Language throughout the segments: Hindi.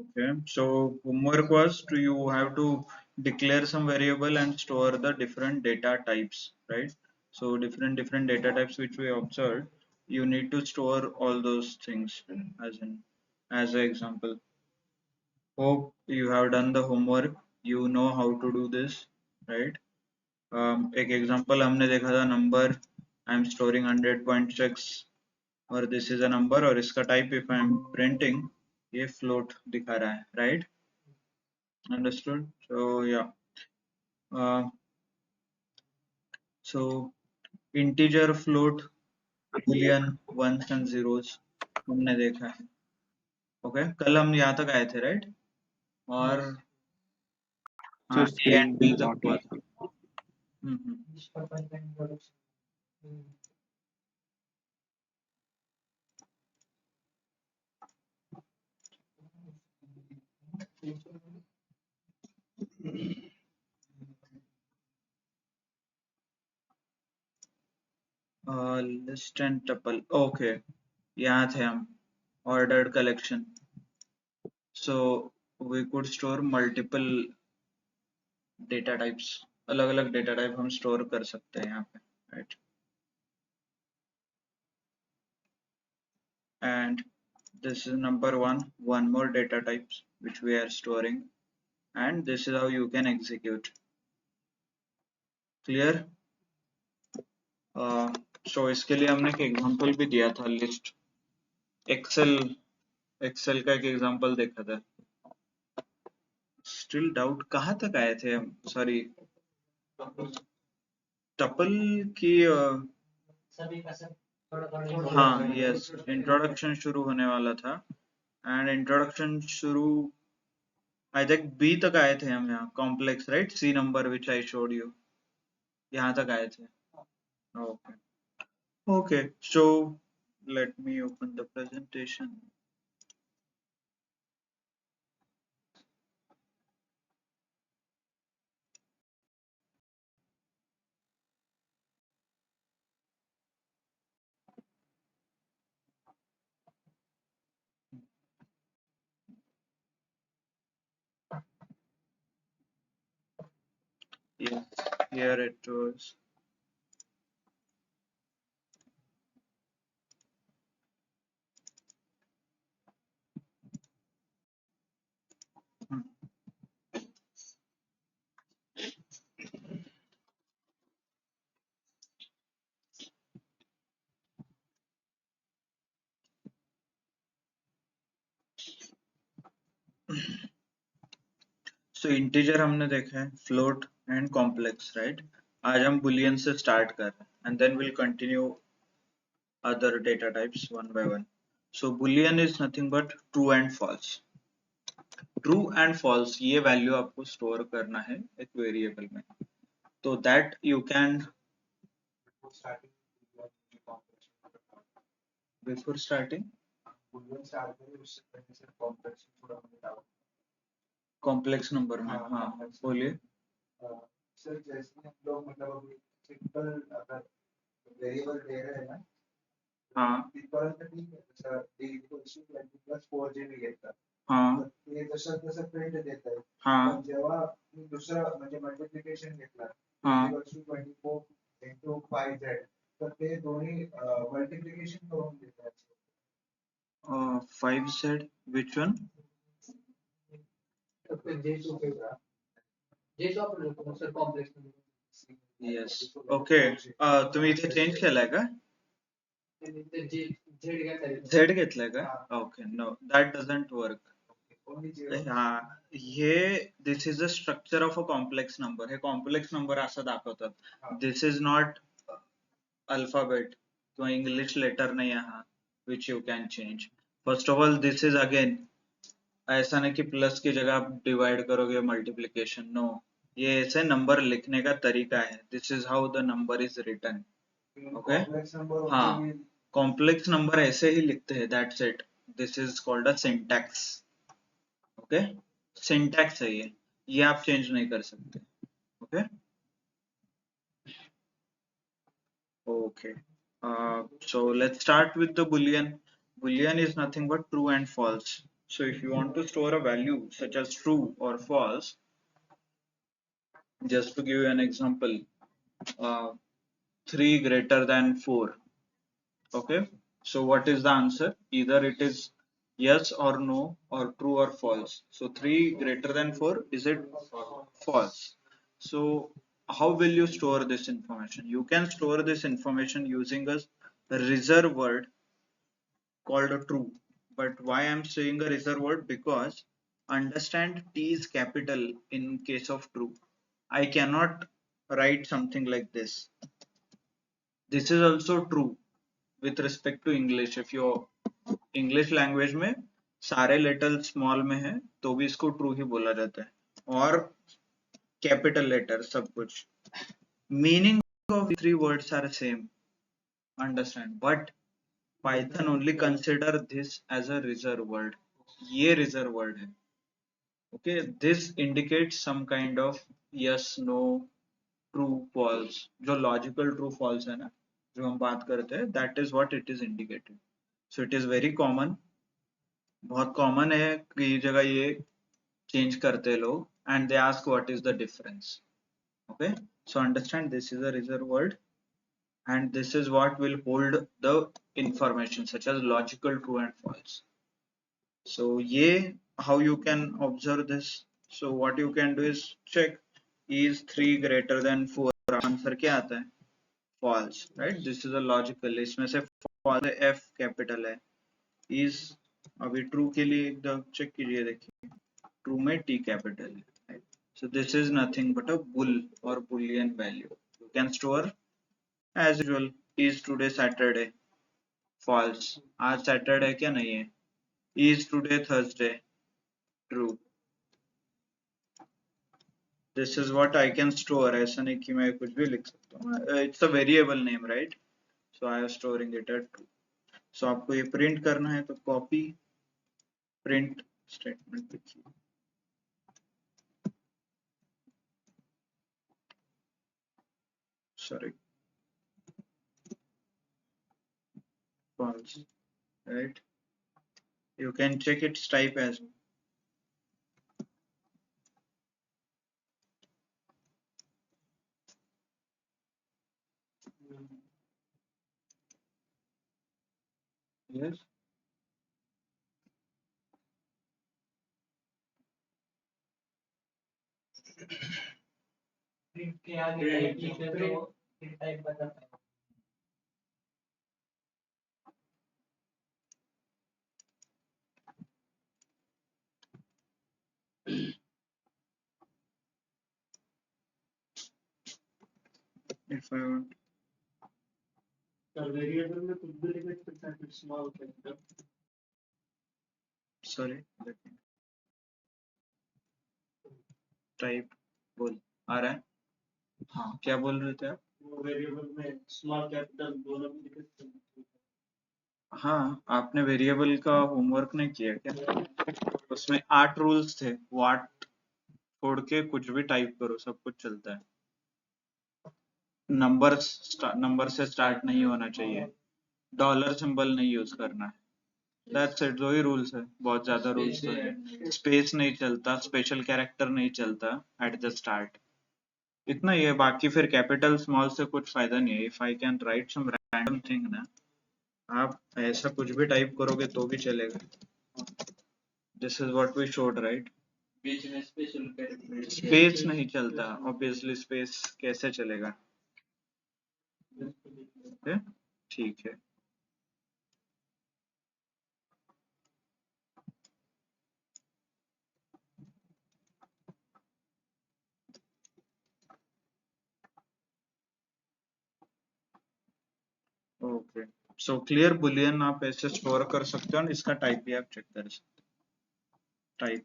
Okay, so homework was to you have to declare some variable and store the different data types, right? So different data types which we observed, you need to store all those things as an example. Hope you have done the homework. You know how to do this, right? एक example हमने देखा था number. I'm storing 100.6 और this is a number और इसका type if I'm printing ये float दिखा रहा है, right? Understood? So yeah. Uh, so integer, float, boolean, ones and zeros हमने देखा है. Okay. कल हम यहाँ तक आए थे, right? और हाँ, So A and string B तक not हुआ equal. था. हम्म. List and tuple. Okay. यहाँ थे हम. Ordered collection. So we could store multiple data types. अलग-अलग data type हम store कर सकते हैं यहाँ पे, right? And this is number one more data types which we are storing, and this is how you can execute. Clear? So इसके लिए हमने एक example भी दिया था, list. Excel का एक example देखा था. Still doubt कहाँ तक आए थे हम? Sorry. Tuple की हाँ, yes, introduction शुरू होने वाला था, and introduction शुरू I think B तक आए थे हम यहाँ, complex, right? C number which I showed you. यहाँ तक आए थे. Okay. Okay, so let me open the presentation. Yes, here it was. So integer हमने देखा है, float and complex, right? आज हम boolean से start कर रहे हैं, and then we'll continue other data types one by one. So boolean is nothing but true and false. True and false ये value आपको store करना है एक variable में. So that you can before starting complex number में. हाँ, बोलिए. सर जैसे हम लोग मतलब अभी सिंपल अगर वेरिएबल दे रहे हैं ना, हाँ, सिंपल तो ठीक है, जैसा d equals to 20 plus 4j में घेतला, हाँ, तर ते जसं प्रिंट देत आहे. हाँ, पण जेव्हा मी दुसरा म्हणजे मल्टिप्लिकेशन घेतला, हाँ. इक्वल्स टू 24 इंटू 5z, तर ते दोन्ही मल्टिप्लिकेशन करून देतात. 5z, which one? Yes. Okay. तुम्ही इथे चेंज केलाय का? Z घेतलाय का? Okay. No, that doesn't work. हाँ, ये this is the structure of a complex number. Hey complex number असं दाखवतात. This is not alphabet किंवा English letter नहीं है हाँ, which you can change. First of all, this is again ऐसा नहीं कि प्लस की जगह आप डिवाइड करोगे मल्टीप्लिकेशन. नो, ये ऐसे नंबर लिखने का तरीका है. This is how the number is written. Okay. हाँ, कॉम्प्लेक्स नंबर ऐसे ही लिखते हैं. That's it. This is called a syntax. Okay, syntax है ये आप चेंज नहीं कर सकते. Okay. Okay. So let's start with the boolean. Boolean is nothing but true and false. So if you want to store a value such as true or false, just to give you an example, uh, 3 greater than 4. Okay, so what is the answer? Either it is yes or no, or true or false. So 3 greater than 4, is it false? So how will you store this information? You can store this information using a reserve word called a true. But why I'm saying a reserve word? Because understand T is capital in case of true. I cannot write something like this. This is also true with respect to English. If you English language में सारे लेटर स्मॉल में है तो भी इसको ट्रू ही बोला जाता है, और कैपिटल लेटर सब कुछ. Meaning of three words are same, understand, but Python only consider this as a reserved word. ये रिजर्व वर्ड है. Okay, this indicate some kind of yes no true false. जो लॉजिकल ट्रू फॉल्स है ना, जो हम बात करते हैं, that is what it is indicated. So it is very common. बहुत कॉमन है, कई जगह ये चेंज करते लोग, and they ask what is the difference. Okay, so understand this is a reserved word, and this is what will hold the information such as logical true and false. So ye, how you can observe this? So what you can do is check, is 3 greater than 4, answer क्या आता है? False, right? This is a logical. इसमें से false F कैपिटल है. is अभी true के लिए एकदम चेक कीजिए, देखिए true में T कैपिटल है. Right? So this is nothing but a bool or boolean value. You can store as usual. Is today Saturday? False. आज Saturday क्या नहीं है? Is today Thursday? True. This is what I can store. ऐसा नहीं कि मैं कुछ भी लिख सकता हूँ. It's a variable name, right? So I am storing it at true. So आपको ये print करना है तो copy print statement लिखिए. Sorry. False. Right? You can check its type as well. Yes. के आगे टाइप लिखे तो फिर टाइप बताता है. If I want. वेरिएबल में कुछ भी लिखे तो type small capital. Sorry. Type बोल आ रहा है. हाँ, क्या बोल रहे थे आप? वेरिएबल में स्मॉल कैपिटल दोनों भी लिखे तो. हाँ, आपने वेरिएबल का होमवर्क नहीं किया क्या? उसमें 8 रूल्स थे, वो 8 छोड़ के कुछ भी टाइप करो, सब कुछ चलता है. नंबर से स्टार्ट नहीं होना चाहिए, डॉलर सिंबल नहीं यूज करना है. That's it. 2 ही रूल्स है, बहुत ज्यादा रूल्स तो है. स्पेस नहीं चलता, स्पेशल कैरेक्टर नहीं चलता एट द स्टार्ट. इतना ही है. बाकी फिर कैपिटल स्मॉल से कुछ फायदा नहीं है. If I can write some random thing ना, आप ऐसा कुछ भी टाइप करोगे तो भी चलेगा. This is what we showed, right? बीच में स्पेशल कैरेक्टर स्पेस नहीं चलता, ऑब्वियसली स्पेस कैसे चलेगा? ओके, ठीक है. Okay, so clear. बुलियन आप ऐसे स्टोर कर सकते हो, और इसका टाइप भी आप चेक कर सकते हो. Type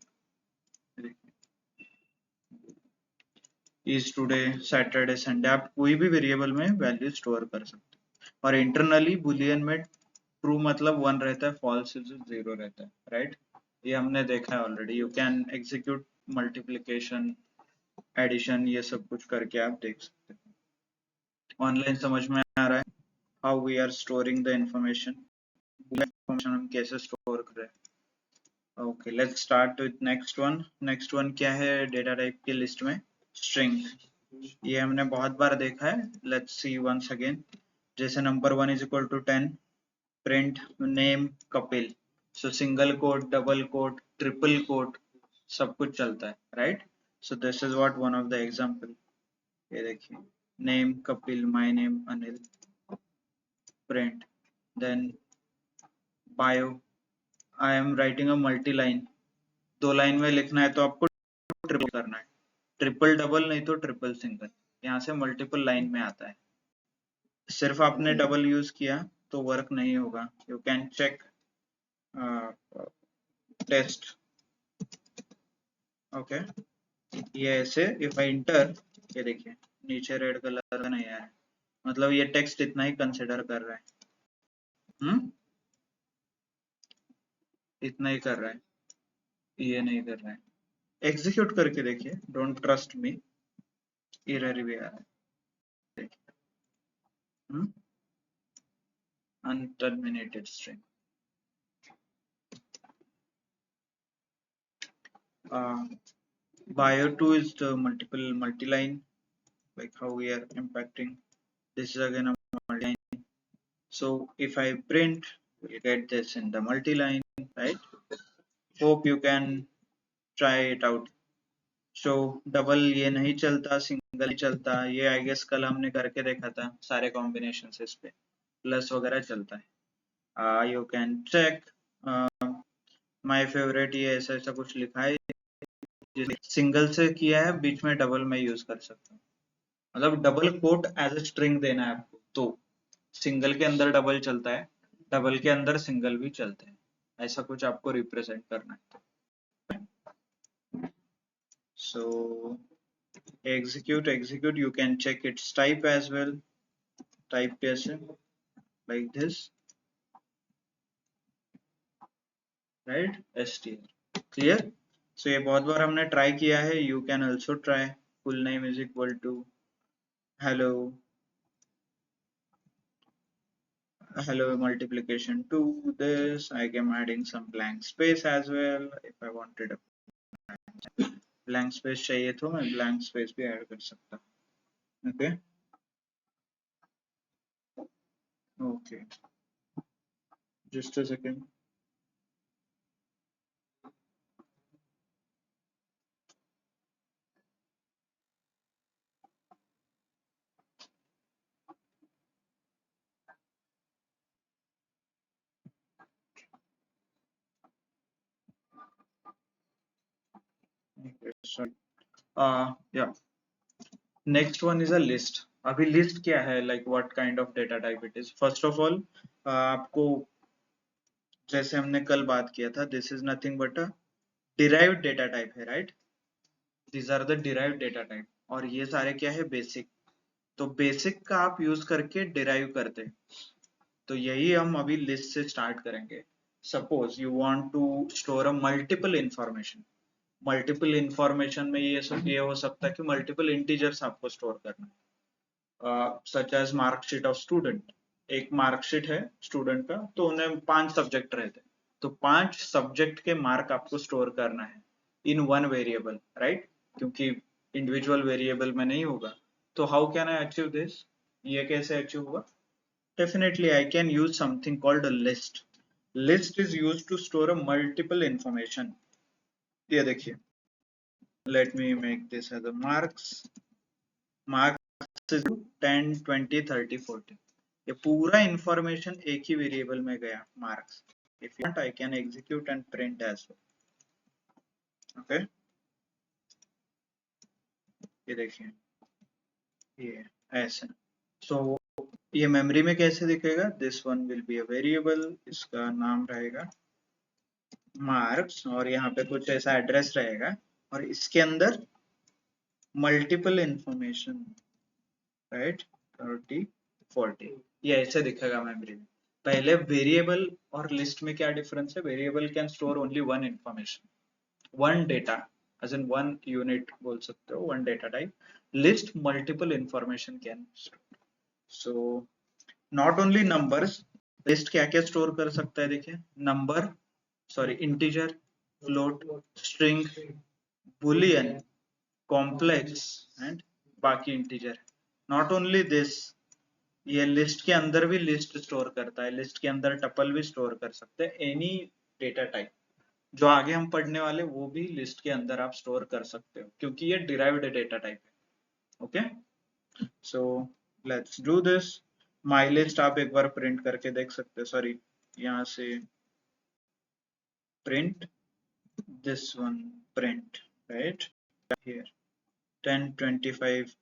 is today Saturday Sunday, आप कोई भी वेरिएबल में वैल्यू स्टोर कर सकते हो. और इंटरनली बुलियन में ट्रू मतलब 1 रहता है, फॉल्स इज 0 रहता है, राइट? ये हमने देखा है already. You can execute multiplication, addition, ये सब कुछ करके आप देख सकते हो. ऑनलाइन समझ में आ रहा है how we are storing the information? Information हम कैसे स्टोर कर रहे हैं. Okay, let's start with next one. Next one क्या है डेटा टाइप की लिस्ट में? स्ट्रिंग। ये हमने बहुत बार देखा है, लेट्स सी वंस अगेन। जैसे number 1 is equal to 10, print name Kapil. So single quote, double quote, triple quote, सब कुछ चलता है, right? So this is what one of the example. ये देखिए, name Kapil, my name Anil, print, then bio. I am writing a multi line, 2 line में लिखना है तो आपको ट्रिपल करना है, ट्रिपल डबल नहीं तो ट्रिपल सिंगल, यहाँ से मल्टीपल लाइन में आता है। सिर्फ आपने डबल यूज किया तो वर्क नहीं होगा। You can check test. Okay, ये ऐसे इफ आई इंटर, ये देखिए नीचे रेड कलर का नहीं आया, मतलब ये टेक्स्ट इतना ही कंसिडर कर रहा है। इतना ही कर रहा है, ये नहीं कर रहा है। एग्जीक्यूट करके देखिए, डोंट ट्रस्ट मी, एरर भी आ रहा है, देखिए। Unterminated string. Bio2 is the multi-line, like how we are impacting. This is again a multi-line. So if I print, we'll get this in the multi-line, right? Hope you can try it out. So double ये नहीं चलता, single नहीं चलता, ये I guess कल हमने करके देखा था सारे combinations इस पे, plus वगैरह चलता है। You can check. My favorite ये ऐसा कुछ लिखा है, सिंगल से किया है, बीच में डबल में यूज कर सकता हूँ, मतलब double quote as a string देना है आपको, तो सिंगल के अंदर डबल चलता है, डबल के अंदर सिंगल भी चलते हैं, ऐसा कुछ आपको रिप्रेजेंट करना है। So execute, you can check its type as well, type कैसे, like this, right? str, clear? So ये बहुत बार हमने ट्राई किया है, you can also try. Full name is equal to hello multiplication to this. I am adding some blank space as well. If I wanted a blank space चाहिए तो मैं blank space भी add कर सकता हूँ। Okay, okay, just a second. Okay, sorry. Yeah, next one is a list. अभी list क्या है, like what kind of data type it is? First of all, आपको जैसे हमने कल बात किया था, this is nothing but a derived data type है, right? These are the derived data type, और ये सारे क्या है, basic। तो बेसिक का आप यूज करके डिराइव करते हैं, तो यही हम अभी लिस्ट से स्टार्ट करेंगे। Suppose you want to store a multiple information, multiple information में ये हो सकता है कि मल्टीपल इंटीजर्स आपको स्टोर करना है, such as marksheet of student. एक मार्कशीट है स्टूडेंट का, तो उन्हें 5 सब्जेक्ट रहते हैं, तो 5 सब्जेक्ट के मार्क आपको स्टोर करना है इन वन वेरिएबल, राइट? क्योंकि इंडिविजुअल वेरिएबल में नहीं होगा। तो how can I achieve this? ये कैसे अचीव होगा? Definitely, I can use something called a list. List is used to store a multiple information. ये देखिए, let me make this as a marks. Marks is 10, 20, 30, 40. ये पूरा information एक ही variable में गया, marks. If you want, I can execute and print as well. Okay? ये देखिए, ये ऐसे। So ये मेमोरी में कैसे दिखेगा? This one will be a variable. इसका नाम रहेगा मार्क्स, और यहाँ पे कुछ ऐसा एड्रेस रहेगा, और इसके अंदर मल्टीपल इंफॉर्मेशन, राइट? 30, 40, ये ऐसे दिखेगा मेमोरी में। पहले वेरिएबल और लिस्ट में क्या डिफरेंस है? Variable can store only one information, one data, as in one unit बोल सकते हो, one data type. List multiple information can store. So not only numbers, list क्या क्या स्टोर कर सकता है? देखिए, number, sorry integer, float, string, boolean, complex and बाकी integer. Not only this, ये लिस्ट के अंदर भी लिस्ट स्टोर करता है, लिस्ट के अंदर टपल भी स्टोर कर सकते हैं, एनी डेटा टाइप जो आगे हम पढ़ने वाले वो भी लिस्ट के अंदर आप स्टोर कर सकते हो क्योंकि ये डिराइव्ड डेटा टाइप है. Okay, so let's do this. My list आप एक बार प्रिंट करके देख सकते हो, सॉरी यहाँ से print this one, print right here 1025.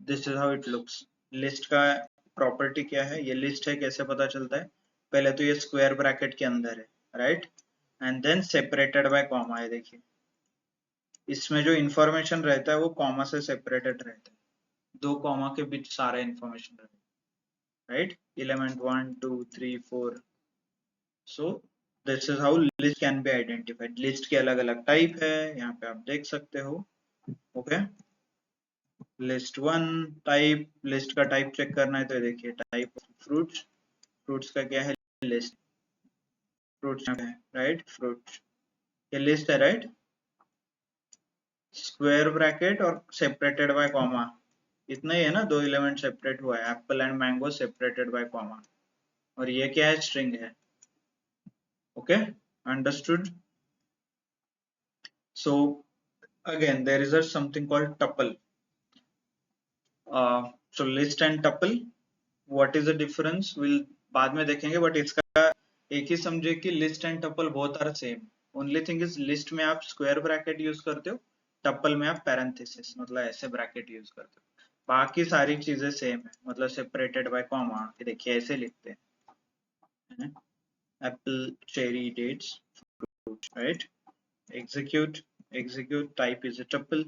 This is how it looks. List का प्रॉपर्टी क्या है, ये लिस्ट है, कैसे पता चलता है, पहले तो ये स्क्वायर ब्रैकेट के अंदर है right, and then separated by comma है. देखिए इसमें जो इंफॉर्मेशन रहता है वो कॉमा से सेपरेटेड रहता है, दो कॉमा के बीच सारा इंफॉर्मेशन रहता है right. Element 1 2 3 4. So this is how list can be identified. List के अलग अलग टाइप है, यहाँ पे आप देख सकते हो. ओके, लिस्ट 1 टाइप, लिस्ट का टाइप चेक करना है तो देखिए टाइप फ्रूट्स, फ्रूट्स का क्या है, लिस्ट, फ्रूट्स है राइट, फ्रूट्स ये लिस्ट है राइट, स्क्वायर ब्रैकेट और सेपरेटेड बाय कॉमा, इतना ही है ना, दो एलिमेंट सेपरेट हुआ है, apple and mango separated by comma, और ये क्या है, स्ट्रिंग है. Okay, understood. So again there is something called tuple. So list and tuple, what is the difference will बाद में देखेंगे, बट इसका एक ही समझे कि list and tuple both are same. Only thing is list में आप स्क्वायर ब्रैकेट यूज करते हो, टपल में आप पैरेंथेसिस मतलब ऐसे ब्रैकेट यूज करते हो. बाकी सारी चीजें सेम है, मतलब सेपरेटेड बाय कॉमा. देखिए ऐसे लिखते हैं, apple, cherry, dates, fruit right. execute, execute type is a tuple.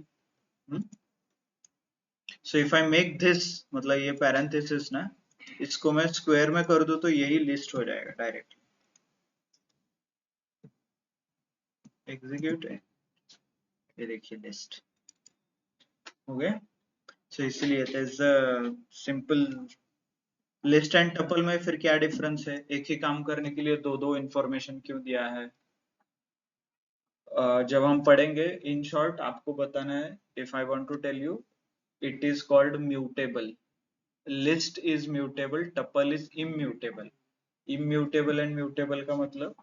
So if I make this, मतलब ये parenthesis ना, इसको मैं स्क्वायर में कर दूं तो यही लिस्ट हो जाएगा डायरेक्टली. एग्जीक्यूट, ये देखिए लिस्ट हो गया. सो इसलिए सिंपल. लिस्ट एंड टपल में फिर क्या डिफरेंस है, एक ही काम करने के लिए दो दो इंफॉर्मेशन क्यों दिया है, जब हम पढ़ेंगे. इन शॉर्ट आपको बताना है, if I want to tell you, it is called mutable. List is mutable, tuple is immutable. Immutable and mutable का मतलब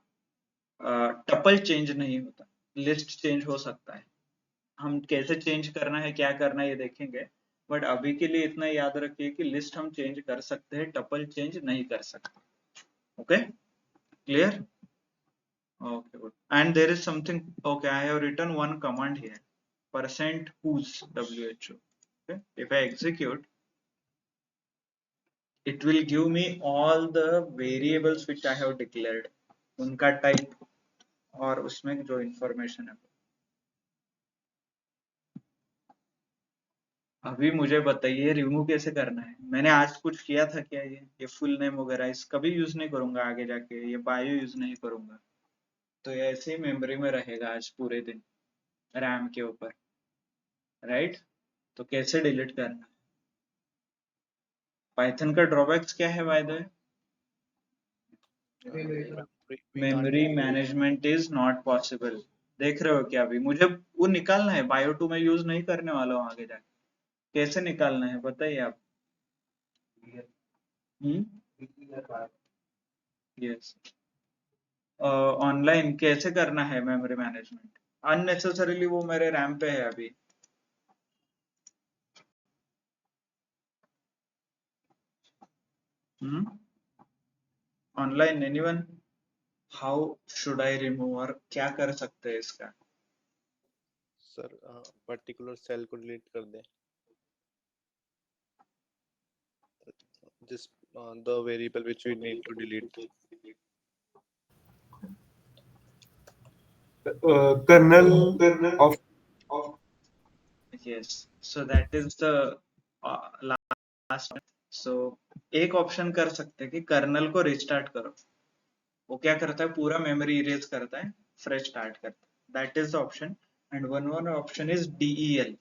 टपल चेंज नहीं होता, लिस्ट चेंज हो सकता है. हम कैसे चेंज करना है, क्या करना है ये देखेंगे, बट अभी के लिए इतना याद रखिए कि लिस्ट हम चेंज कर सकते हैं, टपल चेंज नहीं कर सकते. Okay, clear. Okay, good. And there is something. Okay, I have written one command here. Percent whos who. Okay, if I execute, it will give me all the variables which I have declared. उनका type और उसमें जो information है. अभी मुझे बताइए रिमूव कैसे करना है. मैंने आज कुछ किया था क्या, ये फुल नेम वगैरह इसका भी यूज नहीं करूंगा आगे जाके, ये बायो यूज नहीं करूंगा, तो ये ऐसे ही मेमोरी में रहेगा आज पूरे दिन रैम के ऊपर राइट. तो कैसे डिलीट करना. पाइथन का ड्रॉबैक्स क्या है by the way, memory management is not possible. देख रहे हो क्या, अभी मुझे वो निकालना है, बायो 2 में यूज नहीं करने वाला हूँ आगे जाके, कैसे निकालना है बताइए आप. यस, ऑनलाइन कैसे करना है मेमोरी मैनेजमेंट, अननेसेसरीली वो मेरे रैम पे है अभी. Online anyone, how should I remove, और क्या कर सकते हैं इसका. सर पर्टिकुलर सेल को डिलीट कर दें, जिस the variable which we need to delete. Kernel of yes, so that is the last. so एक ऑप्शन कर सकते हैं कि कर्नल को रिस्टार्ट करो. वो क्या करता है, पूरा मेमोरी इरेज करता है, फ्रेश स्टार्ट करता है. That is the option. And one one option is del.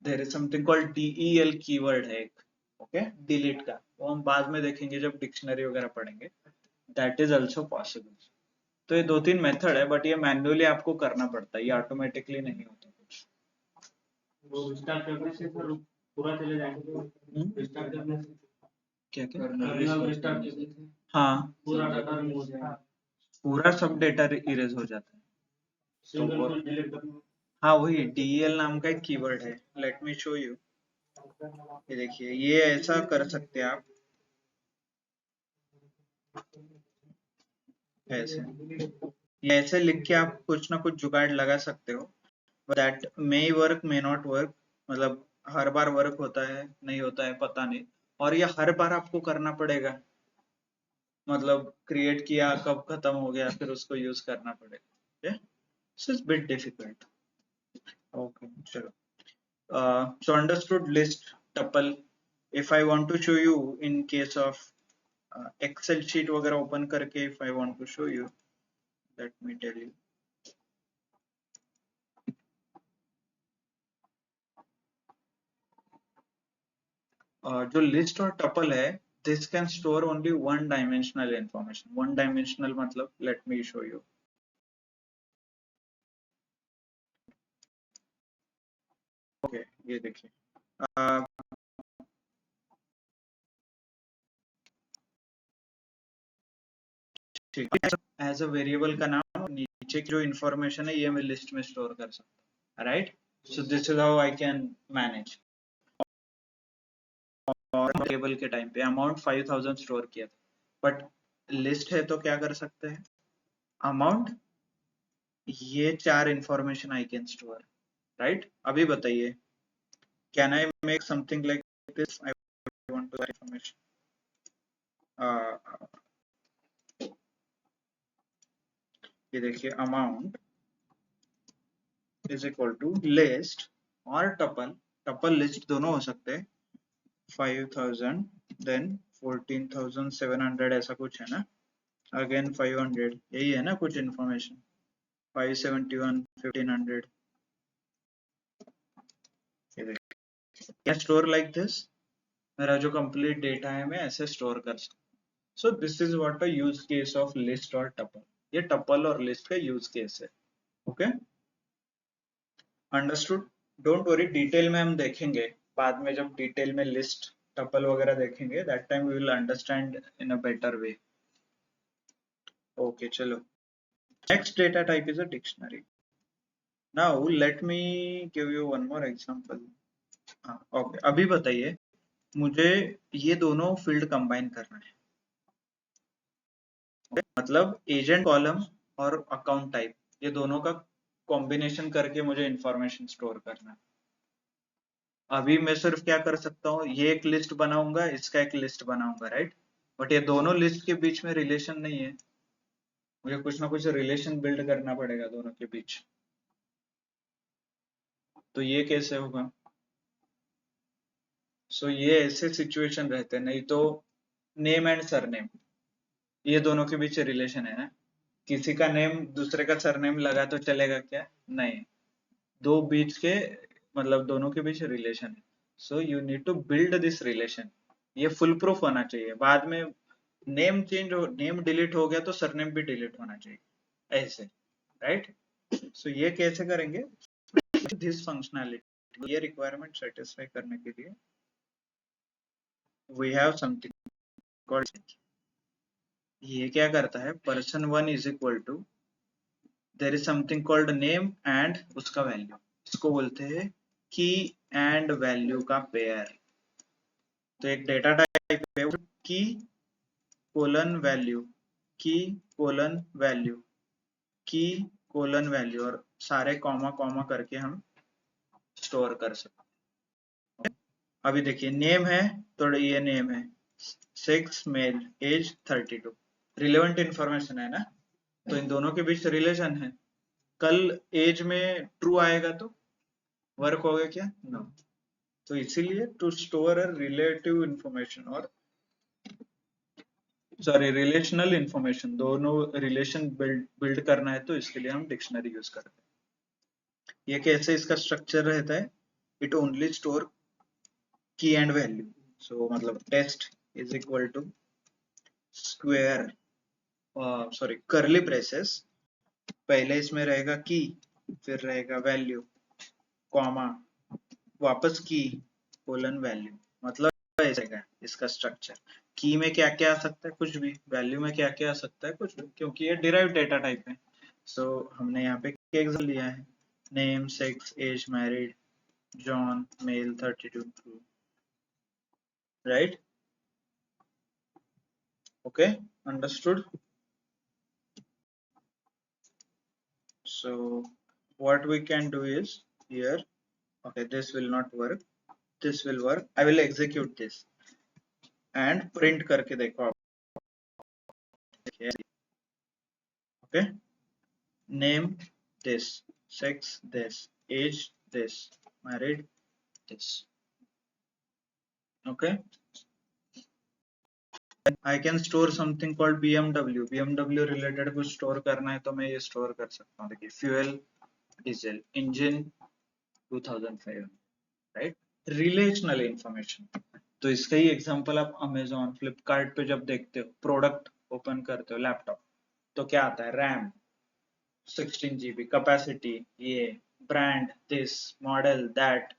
There is something called del keyword है एक. ओके, डिलीट का वो हम बाद में देखेंगे जब डिक्शनरी वगैरह पढ़ेंगे. That is also possible. तो ये 2-3 मेथड है, बट ये मैन्युअली आपको करना पड़ता है, ये ऑटोमेटिकली नहीं होता कुछ। वो रिस्टार्ट करने से सर पूरा चले जाएंगे। रिस्टार्ट करने से क्या क्या? टर्मिनल रिस्टार्ट करने से हाँ, पूरा डाटा रिमूव हो जाएगा। पूरा सब डेटा इरेज हो जाता है। सिंगल को डिलीट करना। हाँ, वही del नाम का एक कीवर्ड है, लेट मी शो यू। ये देखिए, ये ऐसा कर सकते हैं आप, ऐसे ये ऐसे लिख के आप कुछ ना कुछ जुगाड़ लगा सकते हो, that may work may not work, मतलब हर बार वर्क होता है नहीं होता है पता नहीं, और ये हर बार आपको करना पड़ेगा, मतलब क्रिएट किया कब खत्म हो गया फिर उसको यूज करना पड़ेगा। So it's bit difficult. Okay, चलो। So understood list tuple. If I want to show you in case of Excel sheet वगैरह open करके, if I want to show you, let me tell you. जो list और tuple है, this can store only one dimensional information. One dimensional मतलब, let me show you. Okay, ये देखिए, ठीक है, एज अ वेरिएबल का नाम, नीचे की जो इंफॉर्मेशन है ये मैं लिस्ट में स्टोर कर सकता हूँ, right? So this is how I can manage. और वेरिएबल के टाइम पे अमाउंट 5000 स्टोर किया था, बट लिस्ट है तो क्या कर सकते हैं, अमाउंट, ये 4 information I can store, right? अभी बताइए, can I make something like this? I want to information, ये देखिए, amount is equal to list और टपल, टपल लिस्ट दोनों हो सकते हैं, 5000 देन 14700 ऐसा कुछ है ना, अगेन 500, यही है ना कुछ इंफॉर्मेशन, 571 1500, ये देखिए, क्या स्टोर लाइक दिस, मेरा जो कंप्लीट डेटा है मैं ऐसे स्टोर कर सकता हूँ। सो this is what a use case of list और टपल, ये टपल और लिस्ट का यूज केस है। Okay, understood? Don't worry, detail में हम देखेंगे बाद में, जब डिटेल में लिस्ट टपल वगैरह देखेंगे, that time we will understand in a better way. Okay, चलो, next data type is a dictionary. Now let me give you one more example. Okay, अभी बताइए, मुझे ये दोनों फील्ड कंबाइन करना है, मतलब एजेंट कॉलम और अकाउंट टाइप, ये दोनों का कॉम्बिनेशन करके मुझे इंफॉर्मेशन स्टोर करना है। अभी मैं सिर्फ क्या कर सकता हूँ, ये एक लिस्ट बनाऊंगा, इसका एक लिस्ट बनाऊंगा, राइट? बट ये दोनों लिस्ट के बीच में रिलेशन नहीं है, मुझे कुछ ना कुछ रिलेशन बिल्ड करना पड़ेगा दोनों के बीच। तो ये कैसे होगा? सो ये ऐसे सिचुएशन रहते हैं, नहीं तो नेम एंड सरनेम, ये दोनों के बीच रिलेशन है ना, किसी का नेम दूसरे का सरनेम लगा तो चलेगा क्या? नहीं, दो बीच के, मतलब दोनों के बीच रिलेशन है। So you need to build this relation, ये फुल प्रूफ होना चाहिए, बाद में नेम चेंज हो, नेम डिलीट हो गया तो सरनेम भी डिलीट होना चाहिए, ऐसे, राइट? सो ये कैसे करेंगे, दिस फंक्शनैलिटी, ये रिक्वायरमेंट सेटिस्फाई करने के लिए वी हैव समथिंग कॉल्ड, ये क्या करता है, person1 is equal to, there is something called name and उसका वैल्यू, इसको बोलते हैं की एंड वैल्यू का पेयर। तो एक डेटा टाइप है की कोलन वैल्यू, की कोलन वैल्यू, की कोलन वैल्यू, और सारे कॉमा कॉमा करके हम स्टोर कर सकते हैं। अभी देखिए, नेम है तो ये नेम है 6 मेल, एज 32, रिलेवेंट इंफॉर्मेशन है ना, तो इन दोनों के बीच रिलेशन है। कल एज में ट्रू आएगा तो वर्क हो गया क्या? नो। तो इसीलिए to store a relative information और सॉरी रिलेशनल इंफॉर्मेशन, दोनों रिलेशन बिल्ड करना है तो इसके लिए हम डिक्शनरी यूज करते हैं। ये कैसे इसका स्ट्रक्चर रहता है, it only store key and value, so मतलब test is equal to square sorry curly braces, पहले इसमें रहेगा की, फिर रहेगा वैल्यू, कॉमा, वापस की, कोलन वैल्यू, मतलब ऐसे का इसका स्ट्रक्चर। की में क्या क्या आ सकता है, कुछ भी। वैल्यू में क्या क्या आ सकता है, कुछ भी, क्योंकि ये डिराइव्ड डेटा टाइप है। सो हमने यहाँ पे एग्जाम्पल लिया है, name, sex, age, married, John, male, 32, true, right? Okay, understood? So what we can do is here, okay, this will not work, this will work. I will execute this and print करके देखो आप। Okay, name this, sex this, age this, married this. Okay, I can store something called BMW, BMW related कुछ store करना है तो मैं ये store कर सकता हूँ। देखिए fuel, diesel, engine 2005, right? Relational information। तो इसका ही एग्जांपल आप अमेजोन, फ्लिपकार्ट पे जब देखते हो, प्रोडक्ट ओपन करते हो लैपटॉप, तो क्या आता है, रैम 16 GB, कैपेसिटी ये, brand this, model that,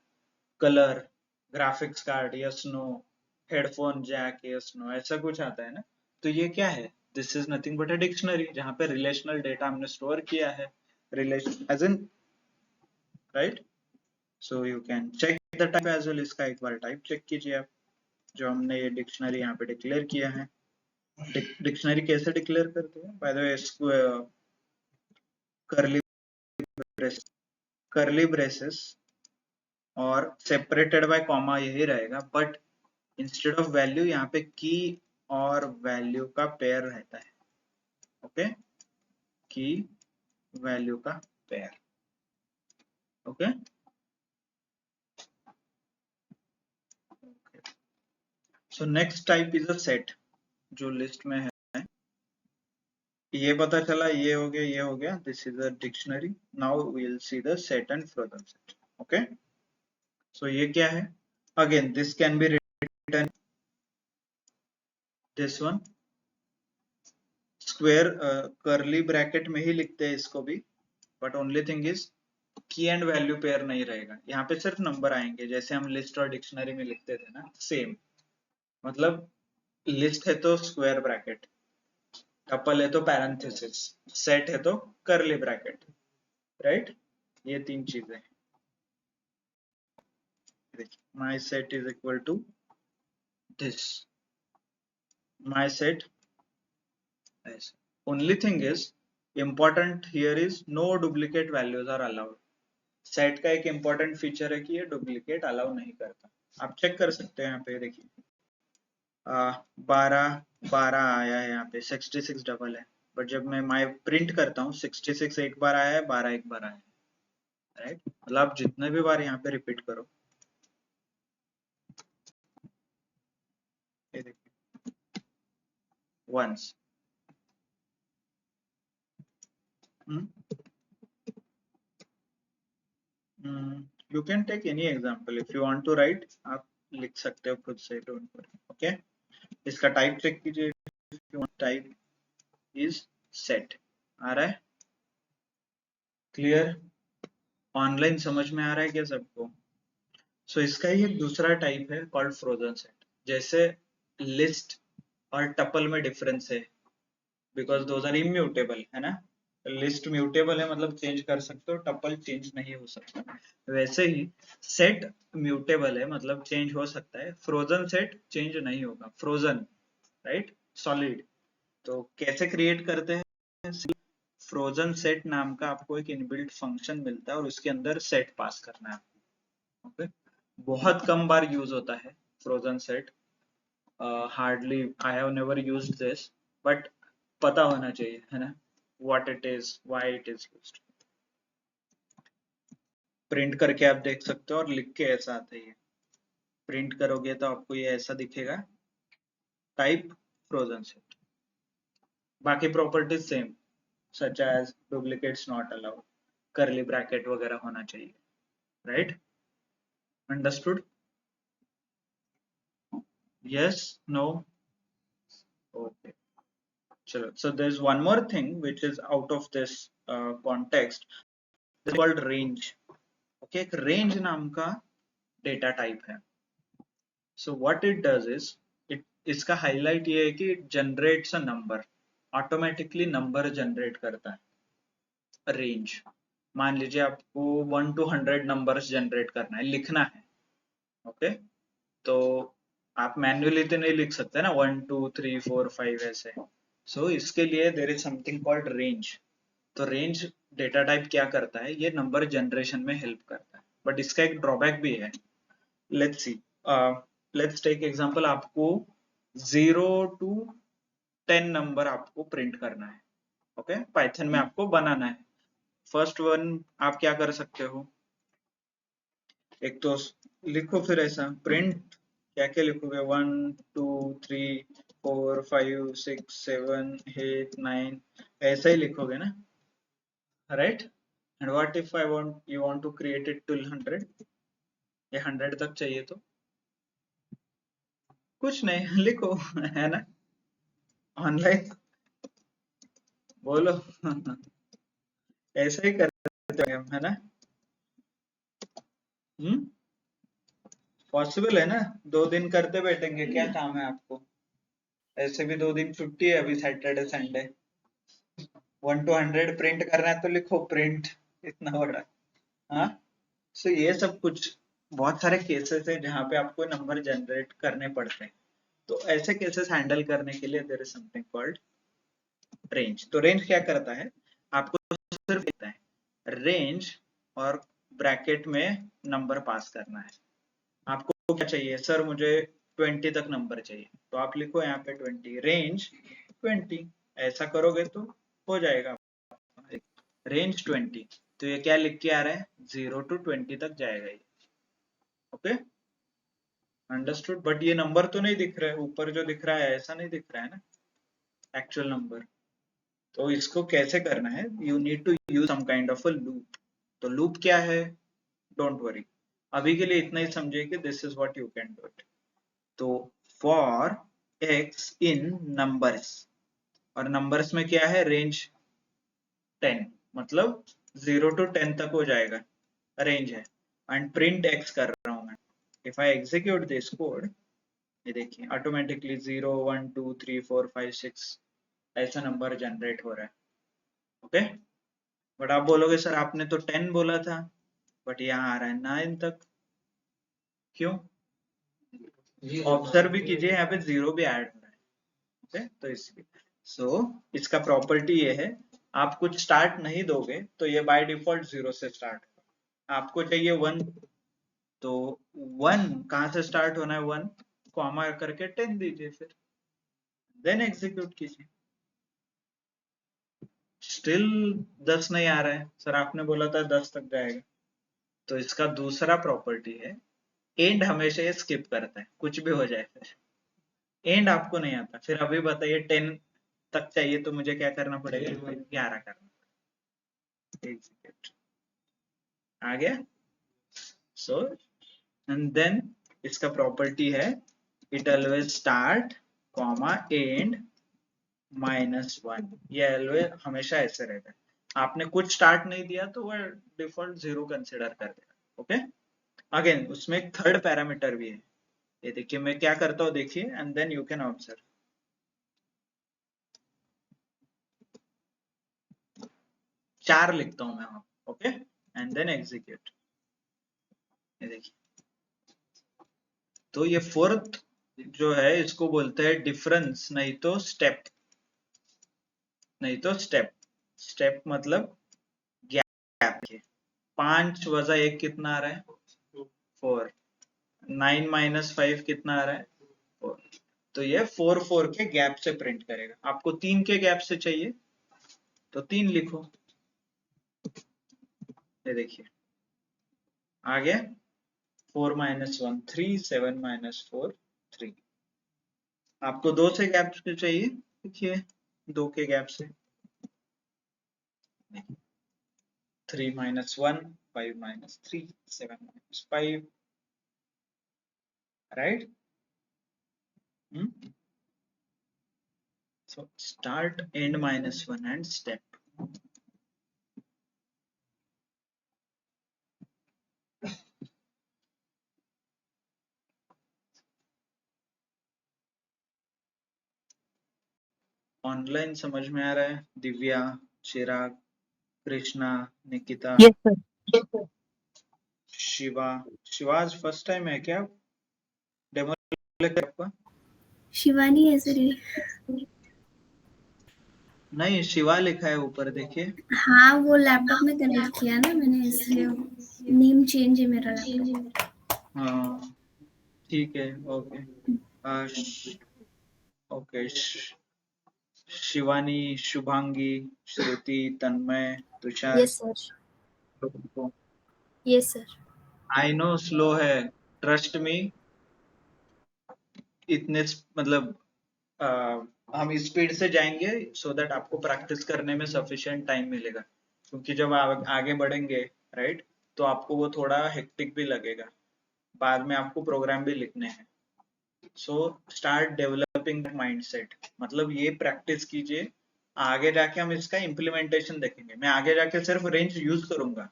colour, graphics card yes no, headphone jack yes no, ऐसा कुछ आता है ना। तो ये क्या है, this is nothing but a dictionary, जहाँ पे रिलेशनल डेटा हमने स्टोर किया है, relation as in, right? So you can check the type as well, इसका एक बार टाइप चेक कीजिए आप, जो हमने ये डिक्शनरी यहाँ पे डिक्लेयर किया है। डिक्शनरी कैसे डिक्लेयर करते हैं, by the way, curly braces और सेपरेटेड बाय कॉमा यही रहेगा, बट इंस्टेड ऑफ वैल्यू यहाँ पे की और वैल्यू का पेयर रहता है। ओके, की वैल्यू का pair. Okay, so next type is a set, जो लिस्ट में है। ये पता चला, ये हो गया, ये हो गया, this is a dictionary. Now we will see the set and frozen set. Okay, so ये क्या है, again this can be written this one, square curly bracket में ही लिखते हैं इसको भी, but only thing is key and value pair नहीं रहेगा, यहाँ पे सिर्फ नंबर आएंगे, जैसे हम लिस्ट और डिक्शनरी में लिखते थे ना, सेम। मतलब लिस्ट है तो स्क्वायर ब्रैकेट, टपल है तो पैरेंथेसिस, सेट है तो कर्ली ब्रैकेट, राइट? ये तीन चीजें। my set is equal to this, my set, ऐसे। only thing is important here is no duplicate values are allowed। Set का एक important फीचर है कि ये डुप्लीकेट अलाउ नहीं करता। आप चेक कर सकते हैं, यहाँ पे देखिए 12 आया है, यहाँ पे 66 डबल है, बट जब मैं माई प्रिंट करता हूँ 66 एक बार आया है, 12 एक बार आया है, राइट? मतलब आप जितने भी बार यहाँ पे रिपीट करो, ये देखिए once, you can take any example if you want to write, आप लिख सकते हो खुद से, डोंट वरी। ओके, इसका टाइप चेक कीजिए, if you want type is set, आ रहा है क्लियर? ऑनलाइन समझ में आ रहा है क्या सबको? सो इसका ही एक दूसरा टाइप है कॉल्ड फ्रोजन सेट। जैसे लिस्ट और टपल में डिफरेंस है, बिकॉज दोज आर इम्यूटेबल, है ना? लिस्ट म्यूटेबल है, मतलब चेंज कर सकते हो, टपल चेंज नहीं हो सकता। वैसे ही सेट म्यूटेबल है, मतलब चेंज हो सकता है, फ्रोजन सेट चेंज नहीं होगा, फ्रोजन, राइट, सॉलिड। तो कैसे क्रिएट करते हैं? फ्रोजन सेट नाम का आपको एक इनबिल्ट फंक्शन मिलता है और उसके अंदर सेट पास करना है। ओके, बहुत कम बार यूज होता है frozen set, hardly, I have never used this, but पता होना चाहिए, है ना, what it is, why it is used। Print करके आप देख सकते हो और लिख के ऐसा आता है, प्रिंट करोगे तो आपको ये ऐसा दिखेगा, टाइप फ्रोजन सेट। बाकी properties same, such as duplicates not allowed, curly bracket वगैरह होना चाहिए, right? Understood? Yes, no? Okay, चलो, so there's one more thing which is out of this context. It's called range. Okay, एक range नाम का डेटा टाइप है. So what it does is, इसका हाईलाइट ये है कि it generates a number, automatically number generate करता है. रेंज, मान लीजिए आपको 1 to 100 नंबर्स जनरेट करना है, लिखना है. ओके, तो आप मैन्युअली तो नहीं लिख सकते ना 1 2 3 4 5 ऐसे. सो इसके लिए there is something called range. तो रेंज डेटा टाइप क्या करता है, ये नंबर जनरेशन में हेल्प करता है, बट इसका एक ड्रॉबैक भी है. Let's see, let's take example. आपको 0 to 10 नंबर आपको प्रिंट करना है. ओके, पाइथन में आपको बनाना है. फर्स्ट वन आप क्या कर सकते हो, एक तो लिखो, फिर ऐसा प्रिंट क्या क्या लिखोगे, 1 2 3 4 5 6 7 8 9 ऐसा ही लिखोगे ना, right. And what if I want, you want to create it till 100, ये 100 तक चाहिए, तो कुछ नहीं लिखो है ना, ऑनलाइन बोलो ऐसा ही करते हैं हम, है ना. पॉसिबल है ना, 2 दिन करते बैठेंगे, क्या काम है आपको, ऐसे भी 2 दिन छुट्टी है अभी, सैटरडे संडे. 1 to 100 प्रिंट करना है तो लिखो प्रिंट, इतना बड़ा. हाँ, सो ये सब कुछ बहुत सारे केसेस है जहाँ पे आपको नंबर जनरेट करने पड़ते हैं. तो ऐसे केसेस हैंडल करने के लिए there is something called range. तो रेंज क्या करता है, आपको सिर्फ देता है रेंज और ब्रैकेट में नंबर पास करना है. आपको क्या चाहिए, सर मुझे 20 तक नंबर चाहिए, तो आप लिखो यहाँ पे 20, रेंज 20. ऐसा करोगे तो हो जाएगा रेंज 20. तो ये क्या लिख के आ रहा है, 0 to 20 तक जाएगा ये. Okay, understood. बट ये नंबर तो नहीं दिख रहा है, ऊपर जो दिख रहा है ऐसा नहीं दिख रहा है ना एक्चुअल नंबर. तो इसको कैसे करना है, you need to use some kind of a loop. तो लूप क्या है, डोंट वरी, अभी के लिए इतना ही समझिए कि this is what you can do it. तो फॉर x इन नंबर्स, और नंबर्स में क्या है, रेंज 10, मतलब 0 to 10 तक हो जाएगा, रेंज है. एंड प्रिंट x कर रहा हूं मैं. If I execute this code, ये देखिए ऑटोमेटिकली 0 1 2 3 4 5 6 ऐसा नंबर जनरेट हो रहा है. ओके, बट आप बोलोगे सर आपने तो 10 बोला था, बट यहाँ आ रहा है 9 तक, क्यों, ऑब्जर्व भी कीजिए, यहाँ पे 0 भी ऐड हो रहा है. ओके, तो इसलिए इसका प्रॉपर्टी ये है, आप कुछ स्टार्ट नहीं दोगे तो ये बाय डिफॉल्ट 0 से स्टार्ट होगा. आपको चाहिए 1, तो 1 कहाँ से स्टार्ट होना है, 1 कॉमा करके 10 दीजिए, फिर देन एग्जीक्यूट कीजिए. स्टिल 10 नहीं आ रहा है, सर आपने बोला था 10 तक जाएगा. तो इसका दूसरा प्रॉपर्टी है, एंड हमेशा ये स्किप करता है, कुछ भी हो जाए फिर एंड आपको नहीं आता. फिर अभी बताइए 10 तक चाहिए तो मुझे क्या करना पड़ेगा, 11 करना पड़ेगा. एग्जीक्यूट आ गया. सो एंड देन इसका प्रॉपर्टी है, it always start comma and -1. ये ऑलवेज हमेशा ऐसे रहता है. आपने कुछ स्टार्ट नहीं दिया तो वह डिफॉल्ट 0 कंसिडर कर देगा. ओके, अगेन उसमें एक थर्ड पैरामीटर भी है. ये देखिए मैं क्या करता हूँ, देखिए, and then you can observe. 4 लिखता हूं मैं वहां. Okay, and then execute. ये देखिए, तो ये फोर्थ जो है इसको बोलते हैं डिफरेंस, नहीं तो स्टेप. नहीं तो स्टेप, स्टेप मतलब गैप. 5 वजा 1 कितना आ रहा है, 4. 9 - 5 कितना आ रहा है, 4. तो ये 4 4 के गैप से प्रिंट करेगा. आपको 3 के गैप से चाहिए तो 3 लिखो. ये देखिए आ गया, 4 - 1 3, 7 - 4 3. आपको 2 से गैप से चाहिए, देखिए 2 के गैप से 3 - 1 5 - 3 7 - 5, right. So start, end -1 and step. Online समझ में आ रहा है? दिव्या, चिराग, कृष्णा, निकिता, Yes, sir. शिवा। शिवा आज फर्स्ट टाइम है क्या डेमो आपका? शिवानी है सर ये। नहीं, शिवा लिखा है ऊपर, देखिए। हाँ वो लैपटॉप में कनेक्ट किया ना मैंने, इसलिए नेम चेंज है मेरा लैपटॉप। हाँ ठीक है, okay. Okay, Shivani, Shubhangi, Shruti, Tanmay, Tushar. Yes sir, yes sir. I know slow है, ट्रस्ट मी। इतने मतलब हम स्पीड से जाएंगे सो दैट आपको प्रैक्टिस करने में सफिशिएंट टाइम मिलेगा, क्योंकि जब आप आगे बढ़ेंगे राइट, तो आपको वो थोड़ा हेक्टिक भी लगेगा, बाद में आपको प्रोग्राम भी लिखने हैं। सो स्टार्ट डेवलपिंग माइंडसेट, मतलब ये प्रैक्टिस कीजिए, आगे जाके हम इसका इम्प्लीमेंटेशन देखेंगे। मैं आगे जाके सिर्फ रेंज यूज करूंगा,